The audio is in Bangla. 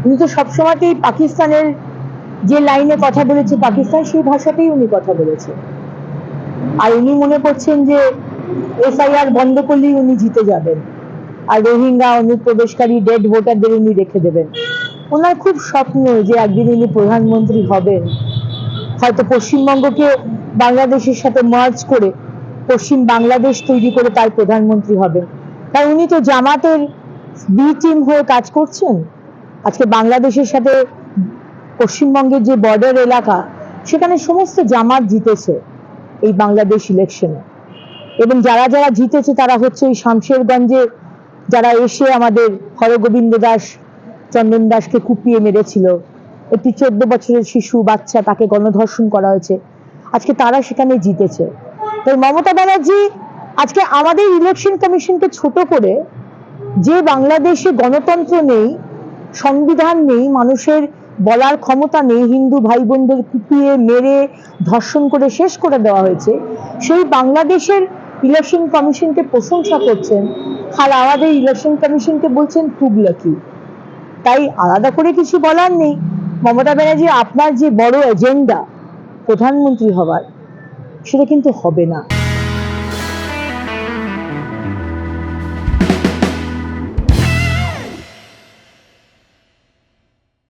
উনি তো সবসময়তেই পাকিস্তানের যে লাইনে কথা বলেছে পাকিস্তান, সেই ভাষাতেই উনি কথা বলেছে। আর উনি মনে করছেন যে এসআইআর বন্ধ করলেই উনি জিতে যাবেন, আর রোহিঙ্গা অনুপ্রবেশকারী ডেড ভোটারদের উনি রেখে দেবেন। ওনার খুব স্বপ্ন যে একদিন উনি প্রধানমন্ত্রী হবেন, হয়তো পশ্চিমবঙ্গকে বাংলাদেশের সাথে মার্জ করে পশ্চিম বাংলাদেশ তৈরি করে তার প্রধানমন্ত্রী হবেন। তাই উনি তো জামাতের বি টিম হয়ে কাজ করছেন। আজকে বাংলাদেশের সাথে পশ্চিমবঙ্গের যে বর্ডার এলাকা, সেখানে সমস্ত জামাত জিতেছে এই বাংলাদেশ ইলেকশনে। এবং যারা যারা জিতেছে তারা হচ্ছে ওই শামশেরগঞ্জে যারা এসে আমাদের হরগোবিন্দ দাস, চন্দন দাসকে কুপিয়ে মেরেছিল, একটি 14 বছরের শিশু বাচ্চা, তাকে গণধর্ষণ করা হয়েছে, আজকে তারা সেখানে জিতেছে। তাই মমতা ব্যানার্জি আজকে আমাদের ইলেকশন কমিশনকে ছোট করে, যে বাংলাদেশে গণতন্ত্র নেই, সংবিধান নেই, মানুষের বলার ক্ষমতা নেই, হিন্দু ভাই বোনদের কুপিয়ে মেরে ধর্ষণ করে শেষ করে দেওয়া হয়েছে, সেই বাংলাদেশের ইলেকশন কমিশনকে প্রশংসা করছেন, আর আমাদের ইলেকশন কমিশনকে বলছেন তুগলকি। তাই আলাদা করে কিছু বলার নেই। মমতা ব্যানার্জি, আপনার যে বড় এজেন্ডা প্রধানমন্ত্রী হবার, সেটা কিন্তু হবে না।